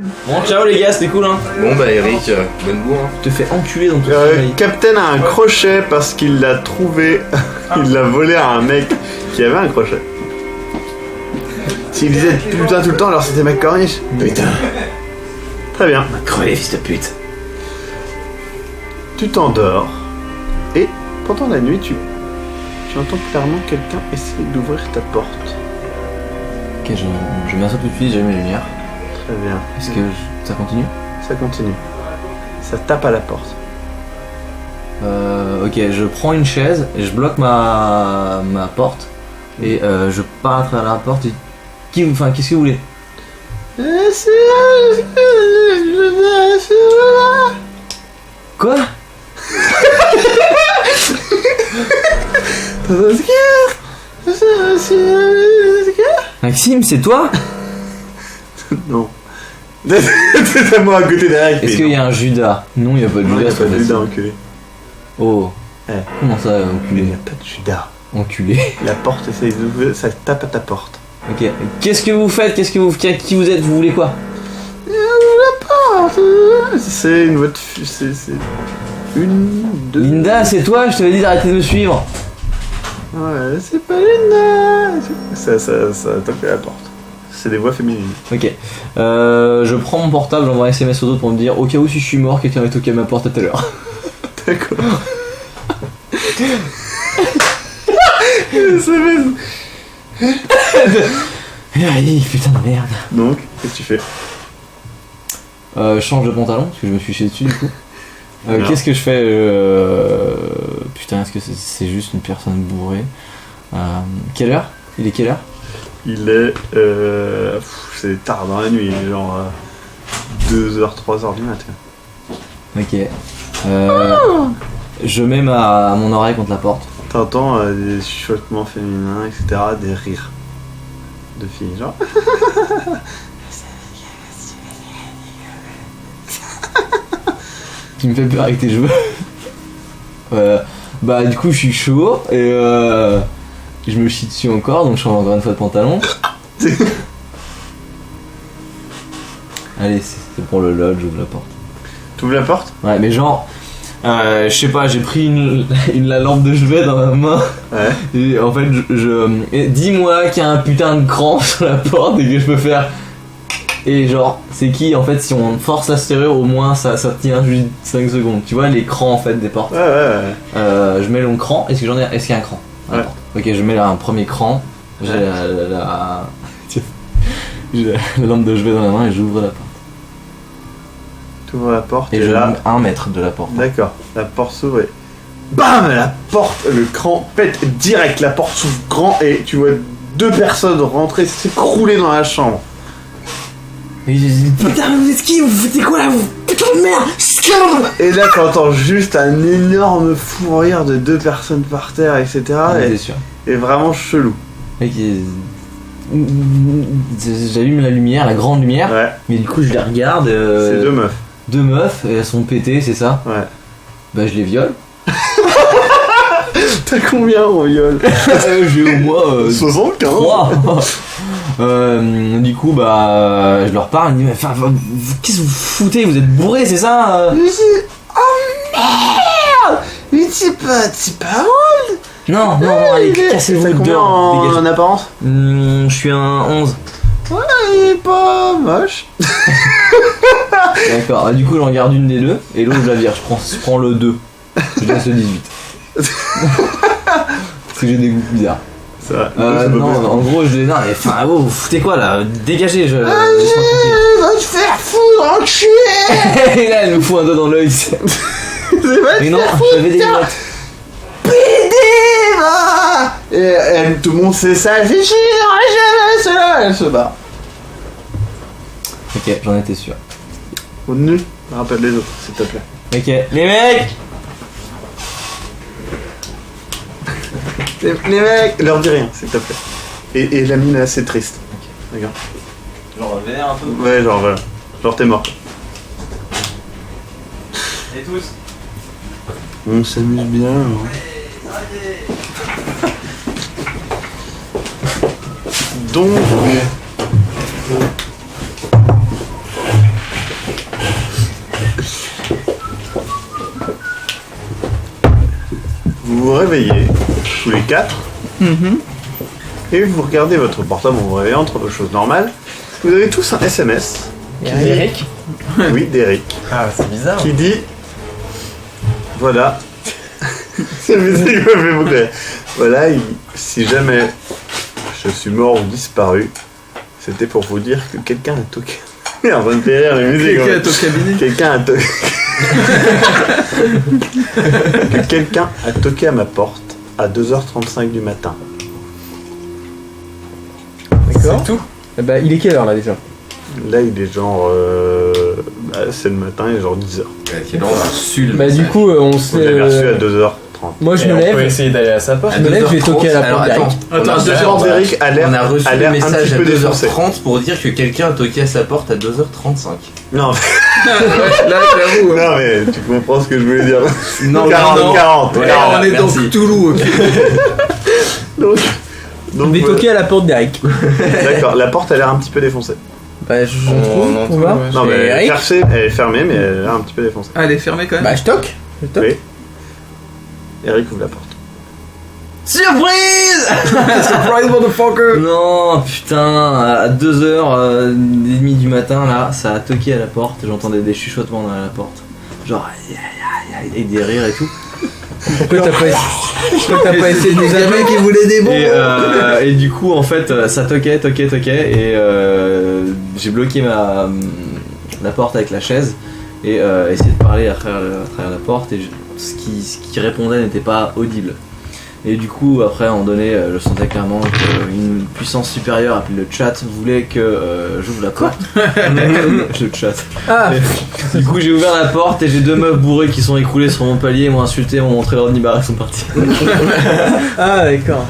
Bon, ciao les gars, c'était cool hein. Bon bah Eric, bonne bourre. Tu te fais enculer dans ton sommeil. Captain a un crochet parce qu'il l'a trouvé. Il l'a volé à un mec qui avait un crochet. S'il disait putain tout le temps, alors c'était Mac Corniche. Putain. Très bien. Crevé fils de pute. Tu t'endors. Et pendant la nuit, tu entends clairement quelqu'un essayer d'ouvrir ta porte. Ok, je m'assois tout de suite, j'allume la lumière. Très bien. Est-ce que ça continue? Ça continue. Ça tape à la porte. Ok, je prends une chaise et je bloque ma porte et je pars à travers la porte et... qu'est-ce que vous voulez? Quoi? Maxime, c'est toi? Non. C'est à moi à côté derrière. Est-ce qu'il y a un Judas? Non, il n'y a pas de Non, il Judas. n'y a pas de Judas enculé. Oh. Eh. Comment ça, Il enculé? n'y a pas de Judas. Enculé. La porte essaye d'ouvrir, ça tape à ta porte. Ok. Qu'est-ce que vous faites? Qui vous êtes? Vous voulez quoi? La porte. C'est une voix de... C'est... Une... Deux... Linda, c'est toi? Je t'avais dit d'arrêter de me suivre. Ouais, c'est pas Linda. Ça tape à la porte. C'est des voix féminines. Ok. Je prends mon portable, j'envoie un SMS aux autres pour me dire au cas où si je suis mort, quelqu'un va toquer à ma porte à telle heure. D'accord. SMS. Allez, putain de merde. Donc, qu'est-ce que tu fais? Je change de pantalon parce que je me suis chié dessus du coup. Non. Qu'est-ce que je fais? Putain, est-ce que c'est juste une personne bourrée? Quelle heure? Il est quelle heure? Il est... c'est tard dans la nuit, genre 2h, 3h du matin. Ok. Je mets mon oreille contre la porte. T'entends des chuchotements féminins, etc., des rires de filles, genre... Qui me fait peur avec tes cheveux. Bah du coup je suis chaud et je me chie dessus encore, donc je change encore une fois de pantalon. Allez, c'est pour le lol, j'ouvre la porte. T'ouvres la porte? Ouais, mais genre, je sais pas, j'ai pris la lampe de chevet dans ma main. Ouais. Et en fait, dis-moi qu'il y a un putain de cran sur la porte et que je peux faire. Et genre, c'est qui en fait, si on force la serrure, au moins ça tient juste 5 secondes. Tu vois, les crans en fait des portes. Ouais. Je mets le cran. Est-ce qu'il y a un cran à la porte? Ok, je mets là un premier cran. J'ai j'ai la lampe de chevet dans la main et j'ouvre la porte. T'ouvres la porte Et je là... mets 1 mètre de la porte. D'accord, la porte s'ouvre et... BAM! La porte, le cran pète direct, la porte s'ouvre grand et tu vois 2 personnes rentrer, s'écrouler dans la chambre. Et j'ai dit putain, vous êtes qui? Vous foutez quoi là? Vous putain de merde! Et là t'entends juste un énorme fou rire de 2 personnes par terre, etc. C'est sûr. Et vraiment chelou. Mec, j'allume la lumière, la grande lumière, Ouais, mais du coup je les regarde. c'est 2 meufs. 2 meufs et elles sont pétées, c'est ça? Ouais. Bah je les viole. T'as combien en viol? J'ai au moins 75. 3. Du coup bah je leur parle, ils me disent qu'est-ce que vous foutez? Vous êtes bourrés, c'est ça? Oh merde! Mais c'est pas drôle! Non, allez, cassez-vous dehors, dégagez. En apparence? Je suis un 11. Ouais, il est pas moche. D'accord, du coup j'en garde une des deux et l'autre je la vire, je prends le 2. Je laisse le 18. Parce que j'ai des goûts bizarres. Ça va. Non, en gros je dis non mais enfin vous foutez quoi là? Dégagez, laisse-moi Va te faire foutre, enculé! tranquille. Et là elle me fout un doigt dans l'œil. C'est pas te Mais non, faire foutre, j'avais des putain. lunettes. PD, va! Et elle, tout le monde sait ça, elle fait chier, jamais cela, elle se bat. Ok, j'en étais sûr. Au-dessus, rappelle les autres, s'il te plaît. Ok, les mecs! Les mecs, leur dis rien, s'il te plaît. Et la mine est assez triste. Regarde. Genre vénère un peu. Ouais, genre voilà. Genre t'es mort. Et tous? On s'amuse bien. Hein. Donc... réveillez, tous les 4, et vous regardez votre portable en vous réveillant entre vos choses normales. Vous avez tous un SMS. Eric. Oui, d'Eric. Ah, c'est bizarre. Qui dit voilà. C'est la musique qui me fait beaucoup rire. Voilà, si jamais je suis mort ou disparu, c'était pour vous dire que quelqu'un a toqué. Merde, ça me fait rire la musique. Quelqu'un a toqué cabinet. Quelqu'un a toqué. Que quelqu'un a toqué à ma porte à 2h35 du matin. D'accord. C'est tout. Eh ben, il est quelle heure là déjà? Là, il est genre. C'est le matin, il est genre 10h. Quel on a reçu le Bah, du message. coup, on Vous l'avez reçu à se. 2h30. Moi, je Et me on peut lève. essayer d'aller à sa porte. Je me lève, je vais toquer à la porte Alors, d'Eric. attends, Attends, on a, Eric a l'air on a reçu a le l'air un message petit à peu défoncé. 2h30 pour dire que quelqu'un a toqué à sa porte à 2h35. Non, Là, j'avoue. non, mais tu comprends ce que je voulais dire. Non, 40. Ouais, on est merci. dans Toulouse, ok. Donc, Je vais toquer à la porte d'Eric. D'accord, la porte a l'air un petit peu défoncée. Bah, je On trouve, entend, on va. ouais. Non, mais Eric elle est fermée, mais elle a l'air un petit peu défoncée. Ah, elle est fermée quand même. Bah, je toque. Je toque. Oui. Eric ouvre la porte. Surprise. Surprise, motherfucker. Non, putain, à 2h30 du matin, là, ça a toqué à la porte, j'entendais des chuchotements dans la porte. Genre, aïe, aïe, aïe, aïe, et des rires et tout. Pourquoi t'as pas essayé de nous appeler? qui voulait des bonbons. Et du coup, en fait, ça toquait, et j'ai bloqué la porte avec la chaise et essayé de parler à travers la porte, et ce qui répondait n'était pas audible. Et du coup, après, à un moment donné, je sentais clairement qu'une puissance supérieure appelée le chat voulait que j'ouvre la porte. Le chat. Ah, Et du coup, j'ai ouvert la porte et j'ai deux meufs bourrées qui sont écroulées sur mon palier, m'ont insulté, m'ont montré leur nibar et sont partis. ah d'accord.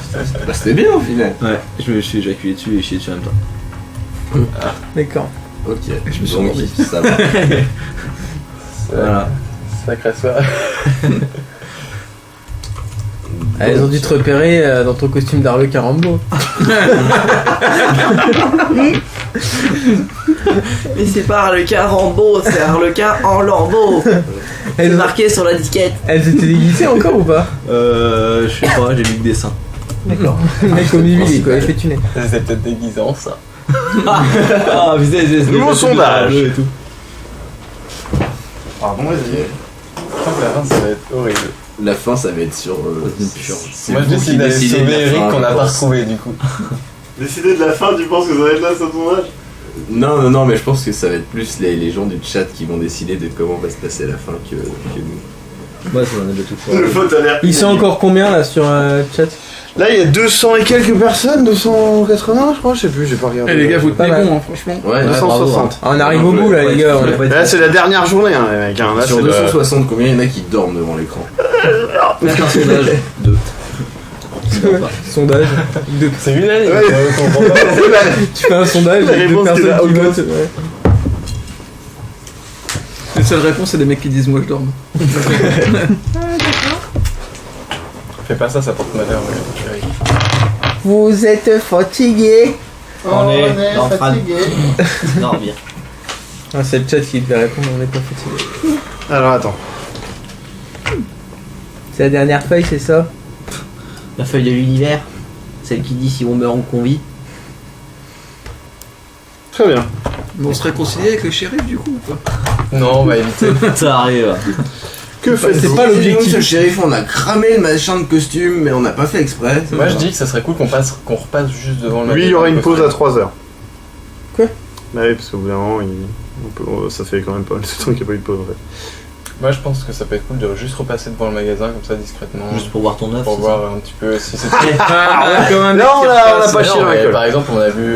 Bah, c'était bien au final. Ouais, je me suis éjaculé dessus et chié dessus en même temps. D'accord. Ok, Je me suis donc endormi. ça va. Voilà. Sacrée soirée. Elles ont dû te repérer dans ton costume d'Arlequin Rambo. Mais c'est pas Arlequin Rambo, c'est Arlequin en lambeau. C'est marqué sur la disquette. Elles étaient déguisées encore ou pas? Je sais pas, j'ai lu le dessin. D'accord. Le mec au milieu, quoi, il fait tuner. C'était peut-être déguisé en ça. Ah, putain, c'est Nouveau sondage. et tout. Pardon, vas-y. Je crois que la fin ça va être horrible. La fin, ça va être sur. c'est Moi je vous décide qui d'aller décidez de sauver la Eric fin, qu'on je a pas pense. retrouvé du coup. Décidez de la fin, tu penses que ça va être là, ce sondage? Non, mais je pense que ça va être plus les gens du chat qui vont décider de comment va se passer la fin que nous. Ouais, ça en est de tout Le vote a l'air. Ils sont encore combien là sur chat? Là, il y a 200 et quelques personnes, 280, je crois, je sais plus, j'ai pas regardé. Eh les gars, vous Pas tenez mal. bon, hein, franchement. Ouais, 260. Ah, on arrive au bout là, les gars. on est- Là, c'est la dernière journée, hein, les mecs. Hein. Là, sur c'est 260, combien il y en a qui dorment devant l'écran? Faites un sondage. Deux. Sondage. C'est unanime. Ouais. On comprend pas. Tu fais un sondage La avec deux réponse qui personnes n'a qui aucun votent. sens. Ouais. Les seules réponses, c'est des mecs qui disent moi je dors. Fais pas ça porte malheur. Eric. Vous êtes fatigué. On est en train de dormir. Ah, c'est le chat qui devait répondre, on n'est pas fatigué. Alors, attends. C'est la dernière feuille, c'est ça? La feuille de l'univers, celle qui dit si on meurt ou qu'on vit. Très bien. Mais on se réconcilie avec le shérif du coup ou pas? Non, on va éviter. Ça arrive. Que faites-vous? C'est pas l'objectif. Le shérif, on a cramé le machin de costume, mais on n'a pas fait exprès. Moi je dis que ça serait cool qu'on repasse juste devant le Oui, il y aura une pause à magasin. 3h. Quoi? Bah oui, parce qu'au bout d'un moment, ça fait quand même pas mal de temps qu'il n'y a pas eu de pause en fait. Moi je pense que ça peut être cool de juste repasser devant le magasin comme ça discrètement. Juste pour voir ton œuf. pour c'est voir un petit peu si c'est Ah, comme un mec Là, qui on a repasse. pas chié dans la gueule. Par exemple, on a vu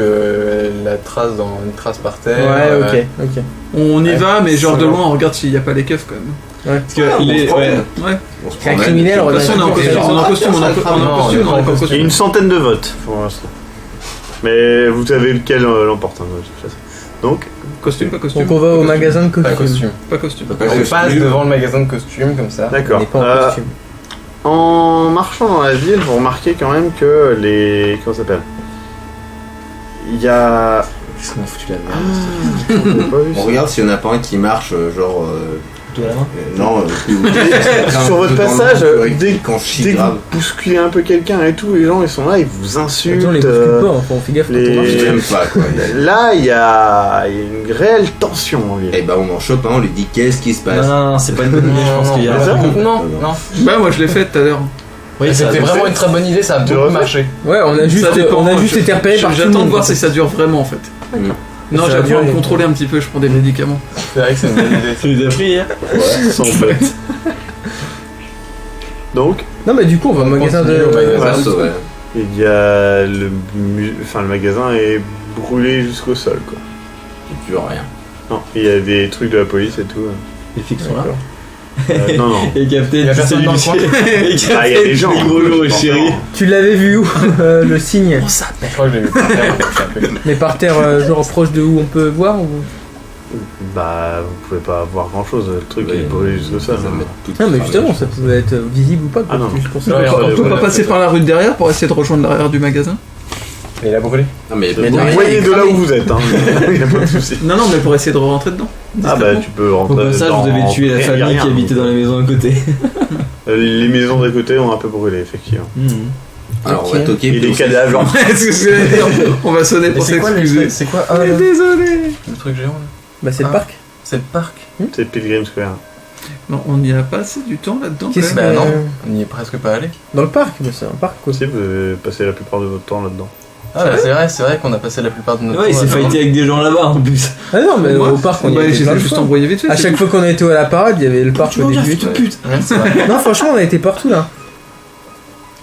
la trace une trace par terre. Ouais, ok. On y Ouais, va, mais genre ça de va. loin, on regarde s'il n'y a pas les keufs quand même. Parce que les. Ouais. Ouais. On se C'est un promène. criminel, on De toute façon, on est en costume, on est en costume, on est en costume, on est en costume, on est en Il y a costume. une centaine de votes pour l'instant. Mais vous savez lequel l'emporte. Hein, de toute façon. Donc, Costume, pas costume. Donc on va au magasin de Pas costumes. costume. Pas costume. Pas On costume. passe devant le magasin de costumes comme ça. On d'accord. n'est pas en costume. En marchant dans la ville, vous remarquez quand même que les. Comment ça s'appelle? Il y a. Qu'est-ce qu'on a foutu la merde? On n'a pas vu On ça. regarde s'il y en a pas un qui marche, genre couteau à la main. Non, Sur votre passage, dès quand je chie que grave. vous bousculez un peu quelqu'un et tout, les gens ils sont là, ils vous insultent. Attends, les bouscule pas, on fait gaffe quand les- on marche. J'aime pas quoi. Là, il y a une réelle tension en ville. Et bah on en chope un, on lui dit qu'est-ce qui se passe. Non, c'est pas une bonne idée, je pense qu'il y a. c'est ça Non. Bah, moi je l'ai fait tout à l'heure. Oui, ça C'était vraiment une très bonne idée, ça a Tu beaucoup refais marché. Ouais, on a juste, Ça dépend, on a moi, juste je- été repéré par tout le J'attends de monde. voir si ça dure vraiment en fait. Non, Ça a j'apprends à duré. me contrôler un petit peu, je prends des médicaments. C'est vrai que c'est une bonne idée. Tu les as pris hier Sans bête. Donc, Non, mais du coup, on va au magasin de. Continue au magasin. Perso, ouais. il y a le magasin est brûlé jusqu'au sol, quoi. Et plus rien. Non, il y a des trucs de la police et tout. Les flics sont là. Non, non. Et Captain, Il y a personne dans le Lucie. coin. Et Captain, Ah, il y a des gens. gros et chéri. Tu l'avais vu où le signe? Je crois que je l'ai vu par terre, donc c'est un peu- Mais par terre, genre proche de où on peut voir ou... Bah, vous pouvez pas voir grand chose, le truc Ouais, est brûlé jusqu'au sol. Ça hein. met tout Non, mais cramé. justement, ça peut être visible ou pas. Quoi. Ah non. C'est juste pour On ça. Ouais, peut, on on peut va pas passer par la rue de derrière pour essayer de rejoindre l'arrière du magasin? Et il a brûlé. Non mais Vous voyez de là où vous êtes, hein. Il y a pas de souci. Non, mais pour essayer de rentrer dedans. Ah bah, tu peux Au rentrer passage, dans- vous avez tué la Il y a famille rien, qui habitait dans la maison à côté. Les maisons des côtés ont un peu brûlé, effectivement. Alors on va toquer. Et puis les on sait- cadavres, genre. Est-ce que je vais dire On va sonner pour s'excuser. C'est quoi Désolé. le truc géant là? Bah, c'est le Ah. parc. C'est le parc. C'est Pilgrim Square. Non, on n'y a pas assez du temps là-dedans. Qu'est-ce quand même. Bah que- non, on n'y est presque pas allé. Dans le parc, mais c'est un parc quoi. Si, vous avez passé la plupart de votre temps là-dedans. Ah bah c'est vrai qu'on a passé la plupart de notre Ouais, il temps s'est là-dedans. fighté avec des gens là-bas en plus. Ah non, mais Moi, au parc, on y bah, a été j'ai plein de juste fois. embrouillé vite fait. À c'est chaque tout. fois qu'on a été à la parade, il y avait le parc au début et tout. Ouais, c'est vrai. Non, franchement, on a été partout là.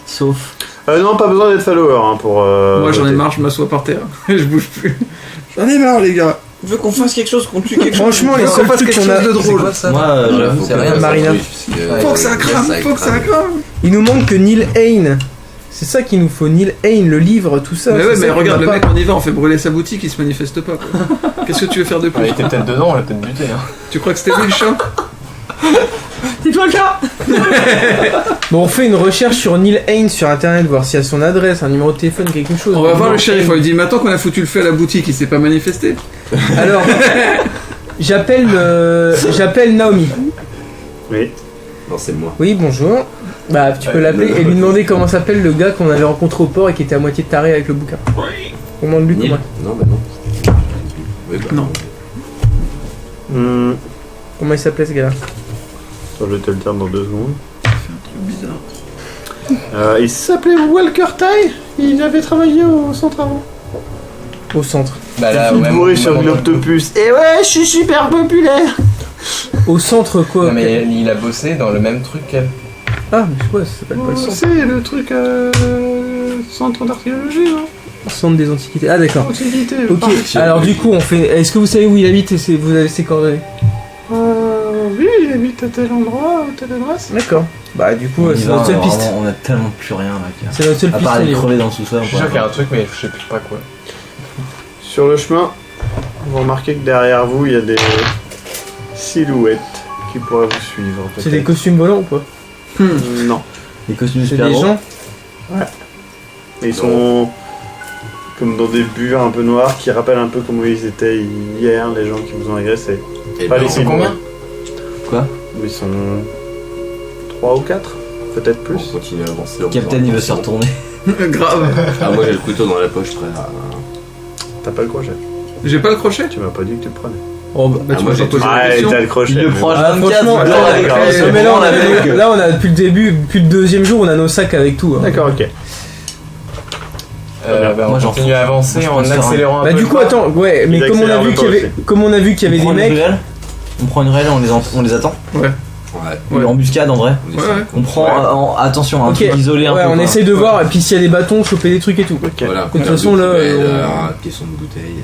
Sauf. Non, pas besoin d'être follower hein, pour. Moi j'en ai voter. marre, je m'assois par terre. Je bouge plus. J'en ai marre, les gars. Je veux qu'on fasse quelque chose, qu'on tue quelque chose. Franchement, les Faut qu'on seuls fasse trucs quelque qu'on a- chose de C'est drôle. quoi ça? Moi, j'avoue c'est que- rien. Marina. Faut que ça crame, faut que ça crame. Il nous manque que Neil Hain. C'est ça qu'il nous faut, Neil Hain, le livre, tout ça. Mais c'est ouais, ça mais qu'on regarde, a le pas. mec, on y va, on fait brûler sa boutique, il se manifeste pas. quoi. Qu'est-ce que tu veux faire de Il plus était peut-être dedans, on l'a peut-être buté. Hein. Tu crois que c'était lui le chat C'est toi le cas. Bon, on fait une recherche sur Neil Hain sur internet, voir s'il y a son adresse, un numéro de téléphone, quelque chose. On va voir Neil le shérif, Hain. on lui dit maintenant qu'on a foutu le feu à la boutique, il s'est pas manifesté. Alors, j'appelle Naomi. Oui. Non c'est moi. Oui, bonjour. Bah, tu peux l'appeler et lui demander comment s'appelle le gars qu'on avait rencontré au port et qui était à moitié taré avec le bouquin. Demande-lui Neil comment. Non bah non. Oui, bah, Non. Comment il s'appelait ce gars-là. Je vais te le dire dans 2 secondes. Bizarre. Il s'appelait Walker Ty. Il avait travaillé au centre avant. Au centre. Bah là, Il ouais, bourré au sur moment une de- octopus. Et ouais, je suis super populaire. Au centre quoi. Non mais il a bossé dans le même truc qu'elle. Ah, mais je sais pas, ça s'appelle pas le centre. C'est le truc centre d'archéologie, non Centre des antiquités. Ah, d'accord. Antiquité. Ok, alors du coup, on fait. Est-ce que vous savez où il habite et vous avez ses coordonnées? Oui, il habite à tel endroit, à telle adresse. D'accord. Bah, du coup, On y c'est va, notre seule piste. vraiment, on a tellement plus rien là. C'est notre seule À piste. part on y aller va. crever dans le sous-sol. Je suis sûr qu'il y a un truc mais je sais plus pas quoi. Sur le chemin, vous remarquez que derrière vous, il y a des silhouettes qui pourraient vous suivre. C'est des peut-être. costumes volants ou pas? Non. Les costumes C'est super des gros. gens? Et ils sont comme dans des bures un peu noires qui rappellent un peu comment ils étaient hier, les gens qui vous ont agressé. Et Pas ben, les Ils sont combien? Ils sont 3 ou 4, peut-être on plus. continue à avancer. Captain il veut se retourner. Grave. Ah moi j'ai le couteau dans la poche prêt à... T'as pas le crochet. J'ai pas le crochet. Tu m'as pas dit que tu le prenais. Oh, bah. Bah, tu moi, m'as j'ai pas posé Ah, la question. t'as le crochet. Il le mais prend bon. à 24. franchement, genre, là, avec d'accord, un c'est mais là, on a, avec- là, on a depuis le début, depuis le deuxième jour, on a nos sacs avec tout. hein. D'accord, ok. Bah, Moi, on j'en continue fous. à avancer Moi, je en pense faire accélérant un Bah, peu. du le coup, pas. attends, ouais, mais Il comme on a accélère vu le qu'il y pas avait, aussi. comme on a vu qu'il y avait On des prend une mecs, ruelle, on prend une ruelle, on les attend. Ouais. Ouais. Ouais. Une embuscade en vrai. on Ouais, essaie. ouais. On prend attention, un Ok. truc isolé un ouais, peu. on quoi. essaye de voir, et puis s'il y a des bâtons, choper des trucs et tout. Ok. Voilà. De toute façon, là, Un caisson de bouteille.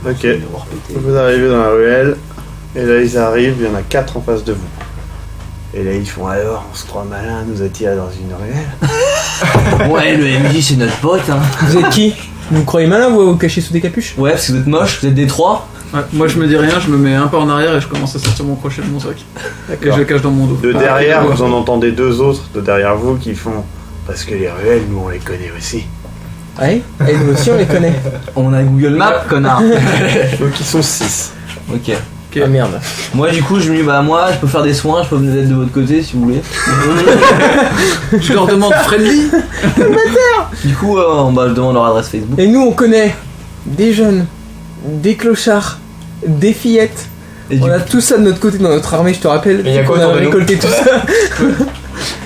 Ok. Miroir pété. Vous arrivez dans la ruelle, et là ils arrivent, il y en a 4 en face de vous. Et là ils font alors, on se croit malin, nous attire dans une ruelle. Ouais, le MJ c'est notre pote. Hein. Vous êtes qui? Vous croyez malin, vous cachez sous des capuches? Ouais, parce que vous êtes moche, vous êtes des trois. Ouais, moi je me dis rien, je me mets un pas en arrière et je commence à sortir mon crochet de mon sac. Et je le cache dans mon dos. De derrière, Ah, vous en entendez 2 autres de derrière vous qui font parce que les ruelles, nous on les connaît aussi. Ouais, et nous aussi on les connaît. On a Google Maps, connard. Donc ils sont 6. Ok. Ah merde. Moi du coup je me dis bah moi je peux faire des soins, je peux venir d'être de votre côté si vous voulez. Je leur demande friendly. Du coup je demande leur adresse Facebook. Et nous on connaît des jeunes, des clochards, des fillettes. Et On a tout ça de notre côté dans notre armée, je te rappelle. Et y a quoi on a autour de nous récolté tout ça.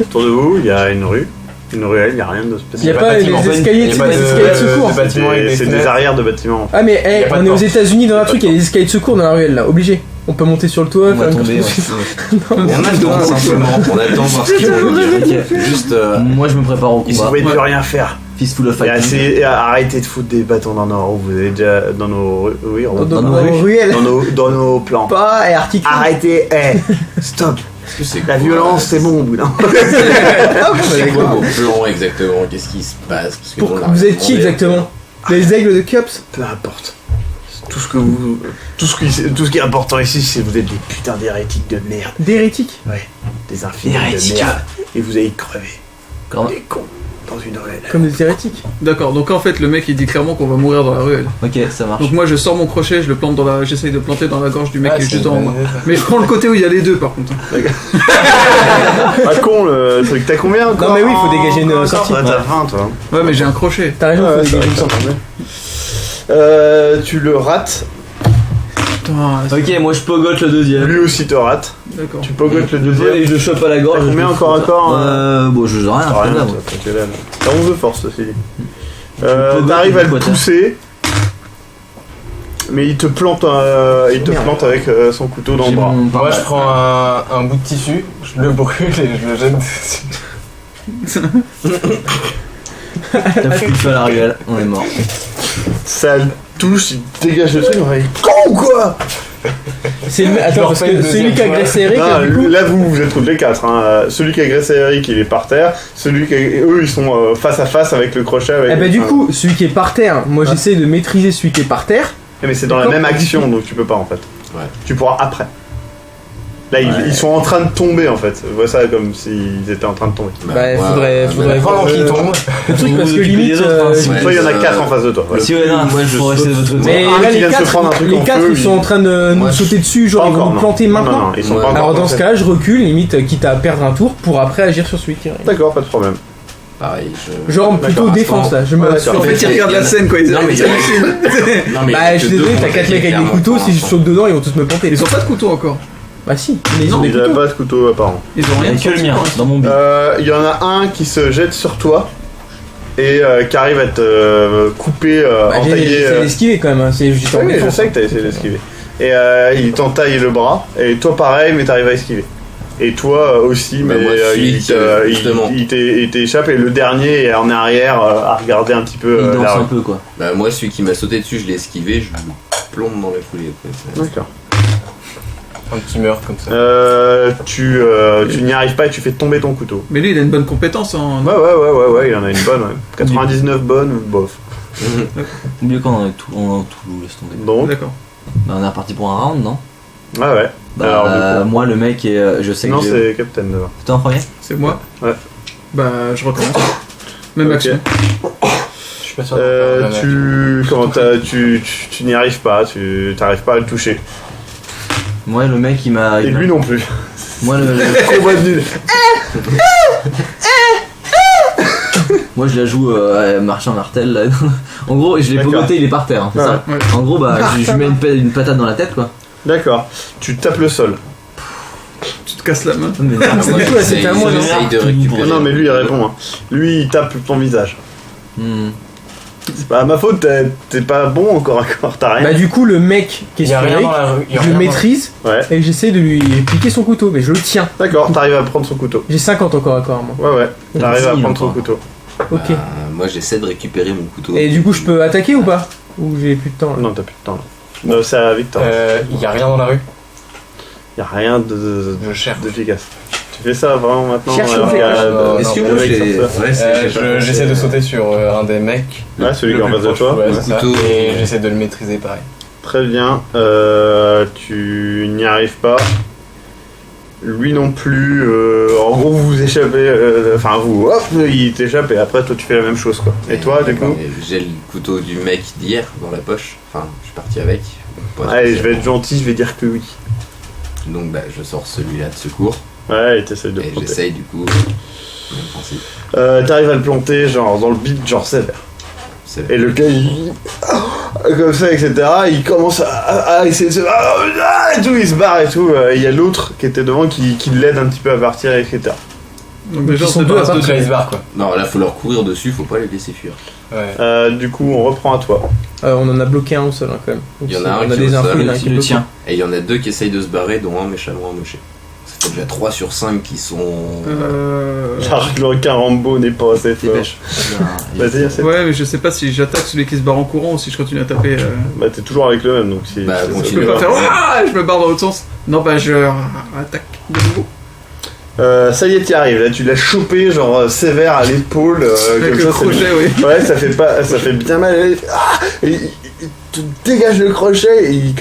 Autour de vous, il y a une rue. Une ruelle, il n'y a rien de Il y a spécial. pas les escaliers, tu sais, les escaliers de secours. de bâtiments avec des C'est des fenêtres. arrières de bâtiments. Ah mais Y a pas on de est aux porte. États-Unis dans un Y a truc, pas il y de a des escaliers de secours dans la ruelle là, obligé. On peut monter sur le toit, On va faire une tomber. course. On attend simplement, on attend voir ce qu'ils vont nous dire. Ok. Juste, Moi je me prépare au Ils ne combat. pouvaient plus rien faire. Fistful of Et fighting. arrêtez de foutre des bâtons dans nos roues. Vous avez déjà dans nos oui, Dans nos nos rues. ruelles. dans nos plans. Pas et article. Arrêtez, stop. Est-ce que c'est La quoi, violence, c'est bon au bout d'un. C'est quoi vos plans exactement? Qu'est-ce qui se passe? Parce que Pour- nous, on a Vous rien êtes qui demandé. exactement? Les aigles de Cups? Peu importe. Tout ce qui est important ici, c'est que vous êtes des putains d'hérétiques de merde. D'hérétiques? Des infidèles Hérétiques. de merde. Et vous allez crever. Quand- Des cons. Dans une ruelle. Comme des hérétiques? D'accord, donc en fait, le mec il dit clairement qu'on va mourir dans la ruelle. Ok, ça marche. Donc moi je sors mon crochet, je le plante dans la. J'essaye de planter dans la gorge du mec Ah, qui est c'est juste une devant bonne moi. idée, ça. Mais je prends le côté où il y a les deux par contre. Ah con le truc. T'as combien encore? Non, mais oui, il faut dégager une Encore, sortie. toi, T'as 20 toi. Ouais, mais j'ai un crochet. T'as raison, Ouais, faut c'est vrai dégager une que ça sortie. marche bien. Tu le rates. Putain, Ok, moi je pogote le deuxième. Lui aussi te rate. d'accord. Tu pogotes le Et deuxième. je le chope à la gorge. T'as combien je le encore fous, accord, Bon, je sais rien, T'as après rien, là. toi, t'as que dalle. T'as 11 de force, ceci dit. pogote T'arrives à le le quota. pousser. Mais il te plante, avec son couteau dans le J'ai bras. mon Moi, pare-balles. je prends un bout de tissu, je le brûle et je le jette dessus. T'as foutu le feu à la ruelle, on est mort. Ça le touche, il dégage le truc, on va dire con ou quoi? C'est le... Je Attends, leur parce fais que une celui deuxième qui a fois. agressé Eric, Non, du coup. là vous êtes tous les quatre. Hein. Celui qui a agressé Eric, il est par terre. Eux, ils sont face à face avec le crochet. Avec Eh bah, du coup, celui qui est par terre, moi j'essaie de maîtriser celui qui est par terre. Mais c'est dans la D'accord. même action, donc tu peux pas en fait. Ouais. Tu pourras après. Là, ils sont en train de tomber en fait. Je vois ça comme s'ils étaient en train de tomber. Bah, faudrait Pendant qu'il tombe, le truc parce que Vous occupez limite. des autres, hein, si Ouais. Toi, il y en a 4 en face de toi. Voilà. Si ouais, non, moi je faut rester de votre côté. Mais Un là, qui les vient de se 4, prendre un truc en feu, ils sont en train de nous Moi, sauter dessus, genre Pas ils vont encore, nous non. planter Non, maintenant. non, ils sont Ouais. pas encore. Alors dans ce plantés. cas-là, je recule, limite quitte à perdre un tour pour après agir sur celui qui reste. D'accord, pas de problème. pareil, je. Genre plutôt D'accord, défense là, je me Ouais, rassure. En fait, ils regardent la scène quoi, ils Non, mais il y a- hallucinent. Non, mais il y a Bah que je suis deux désolé, contre t'as 4 mecs avec des clairement, couteaux, si je franchement. saute dedans ils vont tous me planter. Ils ont pas de couteau encore. Bah si, mais ils ont des Ils n'avaient couteaux. pas de couteau apparemment. Ils ont Il y rien a que le sorti, mien, quoi. dans mon but. Il y en a un qui se jette sur toi et qui arrive à te couper, Bah, j'ai entailler. essayé d'esquiver quand même, hein, c'est juste en Oui, je défense. sais que t'as essayé d'esquiver. Et il t'entaille le bras, et toi pareil, mais t'arrives à esquiver. Et toi aussi, Bah, mais moi, celui qui, justement. il t'échappe, et le dernier est en arrière à regarder un petit peu Il danse la un rue. peu quoi. Bah, moi, celui qui m'a sauté dessus, je l'ai esquivé, je le plombe dans la foulée. Après, c'est- D'accord. un petit meurtre comme ça. Tu n'y arrives pas et tu fais tomber ton couteau. Mais lui, il a une bonne compétence en. Ouais, il en a une bonne, ouais. 99 bonnes, bof. Mieux quand on est tout, laisse tomber. Donc, D'accord. Bah, on est reparti pour un round, non? ouais. Bah, Alors, du coup. moi le mec est. Je sais Non, que j'ai. c'est Captain d'abord. C'était en premier? C'est moi. Ouais. Bah, je recommence. Même Ok. action. Je suis pas sûr de faire la même. Tu n'y arrives pas, tu t'arrives pas à le toucher. Moi le mec il m'a. Et lui non plus. Moi Combat de nul. Moi je la joue marchand martel là. En gros je l'ai D'accord. pogoté, il est par terre, hein, c'est Ouais. ça? Ouais. En gros bah je lui mets une patate dans la tête quoi. D'accord. Tu tapes le sol. Tu te casses la main. Mais Ah, moi, du coup, j'essaye- c'était à moi, non j'essaye de récupérer. Non, mais lui il répond. Hein. Lui il tape ton visage. Hmm. C'est pas ma faute, t'es pas bon encore à corps, t'as rien. Bah du coup le mec qui est Il y a sur rien Eric, dans la rue. il y a je le rien dans- maîtrise Ouais. et j'essaie de lui piquer son couteau, mais je le tiens. D'accord, t'arrives à prendre son couteau. J'ai 50 encore à corps moi. Ouais, t'arrives à Merci, prendre son encore. couteau. Ok. Bah, moi, j'essaie de récupérer mon couteau. Et du coup je peux attaquer ou pas? Ou j'ai plus de temps là? Non, t'as plus de temps là. Non, c'est à Victor. Il y a rien dans la rue. Y a rien de Je cherche. d'efficace. Tu fais ça vraiment maintenant Cherche, alors on qu'il y a, fait. Non, Est-ce que non, moi, le mec j'ai. sur ça. Ouais, c'est- j'ai pas J'essaie pensé. de sauter sur un des mecs. Ouais, celui le qui est en plus face de proche, toi. ouais, Ouais. c'est ça. Couteau. Et j'essaie de le maîtriser pareil. Très bien. Tu n'y arrives pas. Lui non plus. En gros, vous vous échappez. Enfin, vous, hop, il t'échappe et après, toi, tu fais la même chose, quoi. Et toi, du coup? J'ai le couteau du mec d'hier dans la poche. Enfin, je suis parti avec. Allez, je vais être gentil, je vais dire que oui. Donc, bah, je sors celui-là de secours. Ouais, et t'essayes de Et planter. j'essaye, du coup. Même principe. T'arrives à le planter, genre, dans le beat, genre sévère. C'est Et le gars, il... comme ça, etc. Il commence à essayer de se... et tout, il se barre et tout. Il y a l'autre qui était devant qui l'aide un petit peu à partir, etc. Donc déjà, Ils sont on se deux à passe part dessus. Après, il se barre quoi. Non, là, faut leur courir dessus, faut pas les laisser fuir. Ouais. Du coup, on reprend à toi. On en a bloqué un au sol, hein, quand même. Donc, Il y en a un on a qui est des au infos, sol, il y en a un qui le bloque. tien. Et il y en a 2 qui essayent de se barrer, dont un méchamment amoché. Ça fait déjà 3 sur 5 qui sont... Le requin Rambo n'est pas assez fort. Dépêche. Vas-y, c'est... Ouais, mais je sais pas si j'attaque celui qui se barre en courant ou si je continue à taper. Bah, t'es toujours avec le même, donc si... Bah, c'est- Je continue. peux pas faire je me barre dans l'autre sens. Non, bah je attaque de nouveau. ça y est, t'y arrives. Là, tu l'as chopé, genre, sévère à l'épaule. Avec comme le ça, crochet, oui. Ouais, ça fait bien mal. Et il te dégage le crochet et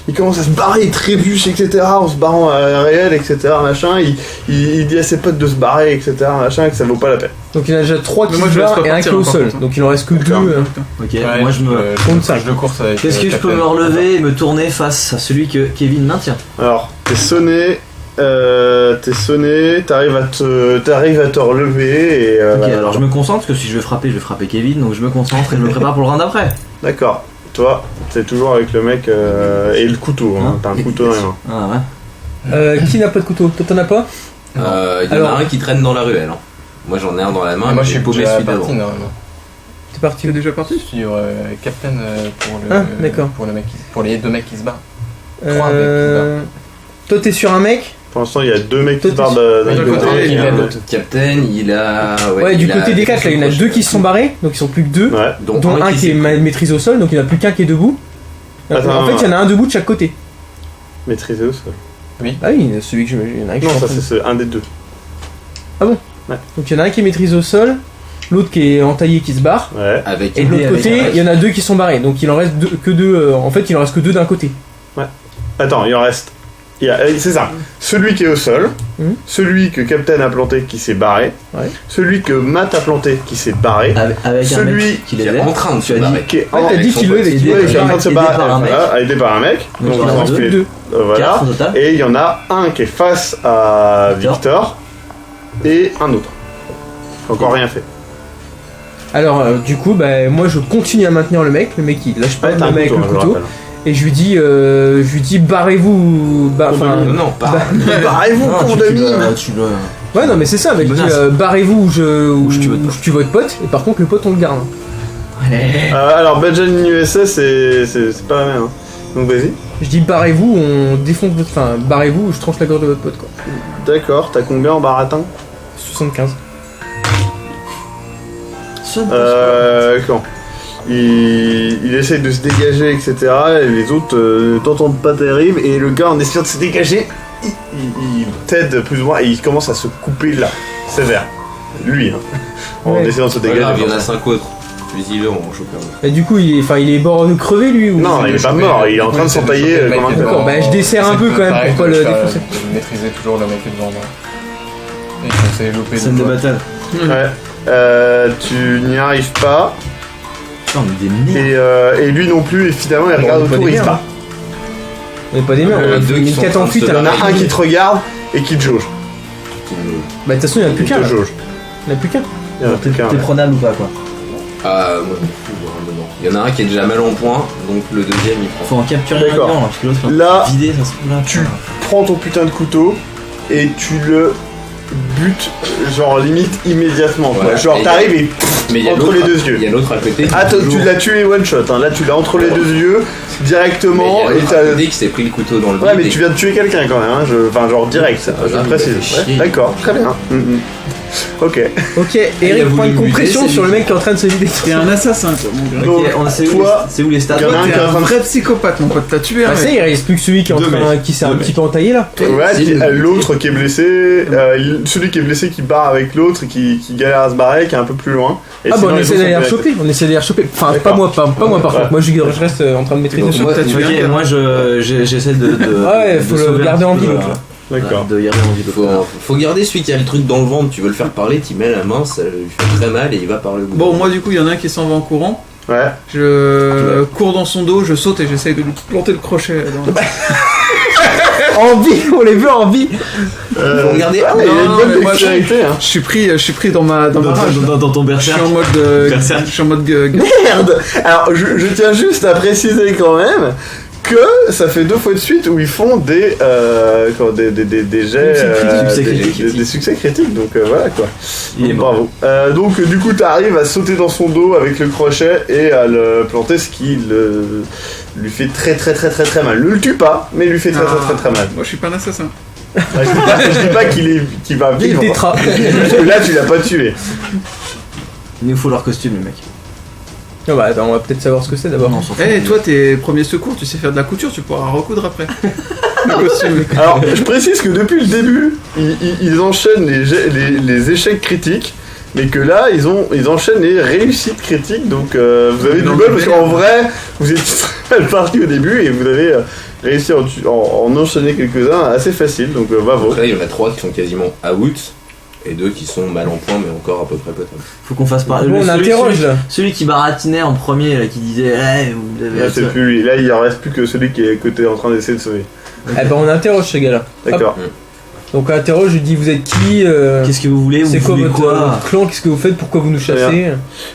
il commence à se barrer, il trébuche, etc. En se barrant à réel, etc. Machin. Il dit à ses potes de se barrer, etc. Machin, que ça vaut pas la peine. Donc il y en a déjà 3 Mais qui moi, se je laisse barrent pas et un qui est partir, au par sol. contre, hein. Donc il en reste que 2. D'accord. Ok, Ouais, moi je me. compte 5. Je le course avec. Qu'est-ce que je peux Captain. me relever et me tourner face à celui que Kevin maintient? Alors, t'es sonné, t'arrives à te relever et. Ok, voilà. alors je me concentre parce que si je vais frapper Kevin, donc je me concentre et je me prépare pour le round d'après. D'accord. Toi, t'es toujours avec le mec et le couteau. Hein. Hein T'as un couteau dans les mains. Ah ouais. Qui n'a pas de couteau? Toi t'en as pas? Il y en Alors- a un qui traîne dans la ruelle. Hein. Moi, j'en ai un dans la main, Ah, moi, je j'ai suis paumé déjà celui parti d'avant. normalement. T'es parti Tu es où? déjà parti Je suis Captain pour le. Ah, d'accord. Pour le mec, pour les 2 mecs qui se barrent. Trois mecs Toi t'es sur un mec? Pour l'instant, il y a 2 mecs qui Toi, partent de d'un l'autre côté côté, et il un a autre. l'autre. Captain, il a... Ouais, du il côté a des 4 là, il y en a 2 qui se sont barrés, donc ils sont plus que 2. Ouais. Dont un qui est maîtrisé au sol, donc il n'y en a plus qu'un qui est debout. Attends, En fait, il y en a un debout de chaque côté. Maîtrisé au sol. Ah oui, celui que je. Il y en a un qui Non, est en ça train de- c'est un des 2. Donc il y en a un qui est maîtrisé au sol, l'autre qui est entaillé qui se barre. Ouais. Avec Et de l'autre avec côté, un il y en a 2 qui sont barrés. Donc il en reste que 2. En fait, il en reste que 2 d'un côté. Attends, il en reste. C'est ça. Celui qui est au sol, Mhm. celui que Captain a planté qui s'est barré, Ouais. celui que Matt a planté qui s'est barré, Avec un Celui mec qui qui est l'aidait. en train de se Tu as dit barrer. qui est Ouais, t'as avec dit son qu'il pote. le Aidé qui est en train de se aidé barrer, par un mec. voilà, aidé par un mec. Donc, Donc il y en a en deux. fait, 2. voilà. 4 au total. Et il y en a un qui est face à Victor et un autre. Encore rien fait. Alors, du coup, bah, moi je continue à maintenir le mec il lâche pas Ouais, t'as le un mec avec couteau, le hein, je couteau. rappelle. Et je lui dis barrez-vous. Enfin. Non, pas. Barrez-vous, Non, con tu de dois- mine. tu dois- Ouais, non, mais c'est ça, mec. Je dis, Menace. barrez-vous ou je tue votre pote. je tue votre pote. Et par contre, le pote, on le garde. Alors, Benjamin USA, c'est pas la même. Hein. Donc vas-y. Je dis barrez-vous, on défonce votre. Enfin, barrez-vous ou je tranche la gorge de votre pote, quoi. D'accord, t'as combien en baratin 75. Quand il essaye de se dégager, etc. Et les autres ne t'entendent pas terrible. Et le gars, en essayant de se dégager, il t'aide plus ou moins et il commence à se couper là, sévère. Lui, hein, en Ouais. essayant de se Pas dégager. grave, il y en a 5 autres. Fusille-le, on va choper un autre. Et du coup, il est bord de crever, lui ou... Non, il est pas mort, il est en train de s'entailler comme un D'accord, connard. bah, je desserre un peu quand même pour pas le défoncer. Je maîtrisais toujours le mec qui est devant moi. Et je sais loper Scène de bataille. Ouais. Tu n'y arrives pas. Putain, on est des merdes. Et lui non plus, et finalement il Bon, regarde on est pas autour des et il se merdes. barre. On est pas des merdes, Il y en a on deux a qui mis sont 4 en en train de fuite. se Il y en a barrer. un qui te regarde et qui te jauge. Bah, de toute façon, il n'y en a plus Il qu'un. te là. jauge. Il n'y en a plus qu'un. Il y en a plus qu'un. T'es prenable ou pas, quoi? Ah, moi, je m'en fous, vraiment. Il y en a un qui est déjà mal en point, donc le deuxième il prend. Faut en capturer un D'accord. dedans, parce que l'autre, Là, vider, ça se trouve là. tu prends ton putain de couteau et tu le butes, genre limite immédiatement. Quoi. Ouais. Genre Et t'arrives et Mais il y a entre l'autre les à- deux yeux. Il y a l'autre à côté. qui Attends, tu toujours- l'as tué one shot, hein. Là tu l'as entre les deux yeux Mais directement il y a et l'autre t'as. à côté qui s'est pris le couteau dans le Ouais, mais bide tu viens de tuer quelqu'un quand même, hein. Enfin, genre direct, C'est pas je grave, précise. il a fait Ouais, chier. d'accord, très bien. Ok. Ok, Il a Eric voulu prend une buter, compression c'est sur le lui. mec qui est en train de se vider. T'es un assassin, quoi, mon gars. Donc, Ok, on sait où, toi, c'est où les stats? il y en a un T'es qui est en un train de- vrai psychopathe, mon pote. T'as tué un Ah, ça y mec. est, il reste plus que celui qui est en Deux train, mecs. qui s'est Deux un petit peu entaillé là. Ouais, C'est puis, le- l'autre qui est blessé, celui qui est blessé qui barre avec l'autre, qui galère à se barrer, qui est un peu plus loin. Et Ah bah sinon, on les essaie autres d'aller sont la choper, on essaie d'aller la choper. Enfin pas D'accord. moi, pas moi par Ouais. contre. Moi je reste en train de maîtriser. Donc, Moi, t'as tué un ok, gars. moi j'essaie de Ouais, faut le sauver un garder en petit vie, peu, donc, là. D'accord. De garder envie de Faut garder celui qui a le truc dans le ventre, tu veux le faire parler, tu mets la main, ça lui fait très mal et il va par le bout. Bon, moi du coup, il y en a un qui s'en va en courant. Ouais. Je cours dans son dos, je saute et j'essaye de lui planter le crochet. En vie, on les veut en vie. Faut regarder. Ah, mais il y a une Non, bonne mais moi, dextérité, hein. Je suis pris dans ma rage. dans ton Je suis berserk. en mode. Berserk. Je suis en mode. Merde. Alors, je tiens juste à préciser quand même que ça fait 2 fois de suite où ils font des jets, des succès critiques, donc voilà quoi. Il est Donc, mort. bravo. Donc du coup t'arrives à sauter dans son dos avec le crochet et à le planter, ce qui lui fait très mal. Ne le tue pas, mais lui fait très mal. Moi, je suis pas un assassin. Ouais, je dis pas qu'il va Il vivre, tétra. parce que là tu l'as pas tué. Il nous faut leur costume, les mecs. Ah bah attends, on va peut-être savoir ce que c'est d'abord. Non, on s'en fout. Eh, toi, t'es premier secours, tu sais faire de la couture, tu pourras recoudre après. Le costume. Alors, je précise que depuis le début, ils enchaînent les échecs critiques, mais que là, ils enchaînent les réussites critiques, donc vous avez du Non, bol, mais parce qu'en vrai, vous étiez très mal parti au début, et vous avez réussi à en enchaîner quelques-uns assez facile, donc bravo. Donc là, il y en a 3 qui sont quasiment out et 2 qui sont mal en point, mais encore à peu près potables. Faut qu'on fasse par. Bon, on interroge là. Celui qui baratinait en premier, là, qui disait vous devez Là, être- c'est plus lui. Là, il en reste plus que celui qui est côté en train d'essayer de sauver. Eh ben on interroge ce gars-là. D'accord. Donc on interroge, je lui dis vous êtes qui Qu'est-ce que vous voulez? c'est Vous quoi voulez votre clan, qu'est-ce que vous faites, pourquoi vous nous chassez?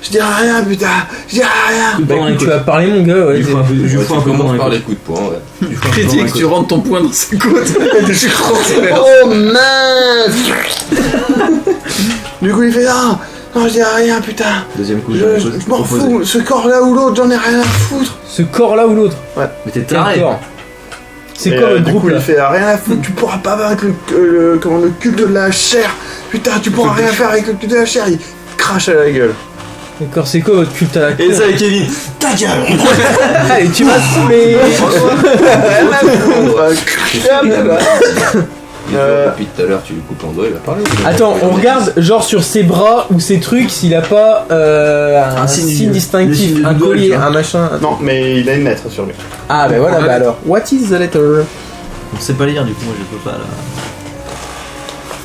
Je dirai rien, putain. Je dirai rien. Bah écoute, tu vas parler mon gars, ouais. Je lui fous un peu- je lui fous un Tu peu commences dans par la les coups de poing, ouais. côte. Je lui fous un peu dans la Critique, tu côte. rentres ton poing dans ses côtes. Oh mince. Du coup, il fait non, je dirai rien, putain. Deuxième coup, Je j'ai m'en fous, ce corps là ou l'autre, j'en ai rien à foutre. Ce corps là ou l'autre? Mais t'es Quel taré. corps? C'est Et, quoi votre du groupe coup, là? il fait rien à foutre, tu pourras pas vaincre le culte de la chair. Putain, tu pourras rien faire avec le culte de la chair. Il crache à la gueule. D'accord, c'est quoi votre culte à la con? Et ça, avec Kevin. Ta gueule. Allez, tu m'as saoulé. Rien à foutre. Depuis tout à l'heure, tu lui coupes en doigt, il va parler. Attends, on regarde genre sur ses bras ou ses trucs s'il a pas un Un signe signe du- distinctif, le signe un du doigt, collier, tu vois. un machin. Non, mais il a une lettre sur lui. Ah bah voilà, bah alors. What is the letter? On sait pas lire, du coup, moi je peux pas là.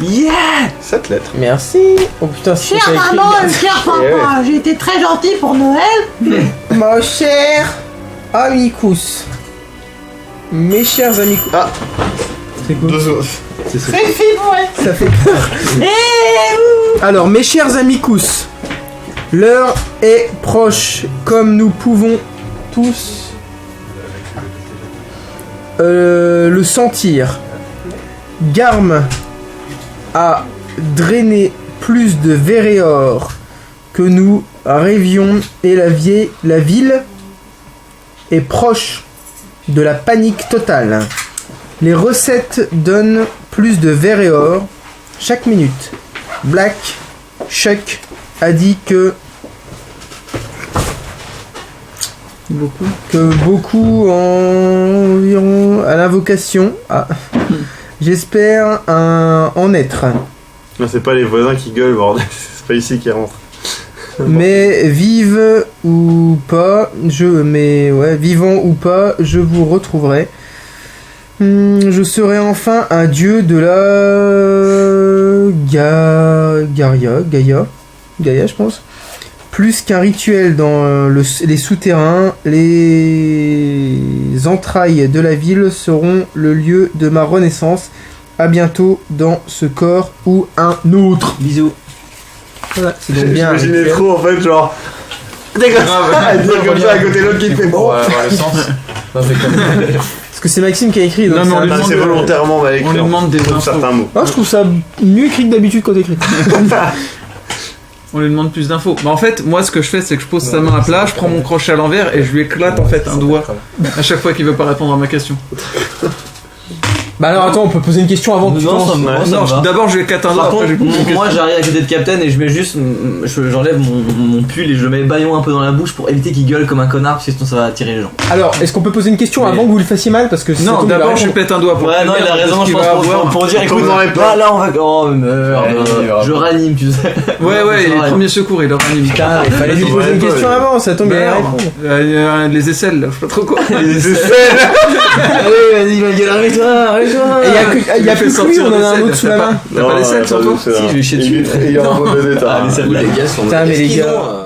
Yeah. 7 lettres. Merci. Oh putain, c'est Chère ça écrit. maman et cher papa, j'ai été très gentil pour Noël. Mon cher amicus. Mes chers amicus. Ah. C'est quoi? C'est ça. Fifi, ouais. Ça fait peur. Alors, mes chers amicus, l'heure est proche, comme nous pouvons tous le sentir. Garm a drainé plus de Véréor que nous rêvions et la ville est proche de la panique totale. Les recettes donnent plus de Véréor chaque minute. Black Chuck a dit que beaucoup environ à l'invocation. Ah. J'espère en être. Non, c'est pas les voisins qui gueulent, bordel. C'est pas ici qu'ils rentrent. Mais vive ou pas, vivant ou pas, je vous retrouverai. Je serai enfin un dieu de la Gaïa, je pense. Plus qu'un rituel dans les souterrains, les entrailles de la ville seront le lieu de ma renaissance. À bientôt dans ce corps ou un autre. Bisous. Voilà, c'est donc bien. un J'imaginais rituel. trop en fait, genre. Dégueulasse. Elle dit comme ça à côté de l'autre qui fait bon. Pour avoir le sens. Non, j'ai comme- Parce que c'est Maxime qui a écrit. Donc Non, mais c'est on un- lui Non, demande c'est de- volontairement mal écrit. on lui demande des pour infos. certains mots. Ah, je trouve ça mieux écrit que d'habitude quand t'écris. On lui demande plus d'infos. Mais en fait, moi, ce que je fais, c'est que je pose sa main à plat, je prends mon crochet à l'envers et je lui éclate en fait un doigt à chaque fois qu'il veut pas répondre à ma question. Bah alors attends, on peut poser une question avant que tu Non, commences. ça me- moi, ça Non, me va. d'abord je lui éclate un doigt, Par après contre, je lui pose une question. moi j'arrive à côté de Captain et je mets juste. J'enlève mon pull et je le mets baillon un peu dans la bouche pour éviter qu'il gueule comme un connard parce que sinon ça va attirer les gens. Alors, est-ce qu'on peut poser une question Mais- avant que vous le fassiez mal parce que si ça Non, tombe, il va d'abord je lui répondre. pète un doigt pour Ouais, non, il a prévenir raison, ce je qu'il pense va pour avoir. dire écoute, dans les là on va. Oh merde, Ouais, il va je ranime, tu sais. Ouais, ouais, Ça les va. premiers secours, il leur anime. Putain, il fallait lui poser une question avant, ça tombe, il allait Merde. répondre. Les aisselles, là, je sais pas trop quoi. Allez, vas-y, ma gueule, arrête-toi, arrête. Et il y a plus que lui, on en a un autre sous la main. T'as pas les selles sur toi? Si, je vais chier dessus. Et il y a un mauvais état. Ah, les selles. Les gars sont Putain, mais les Est-ce qu'ils gars. ont,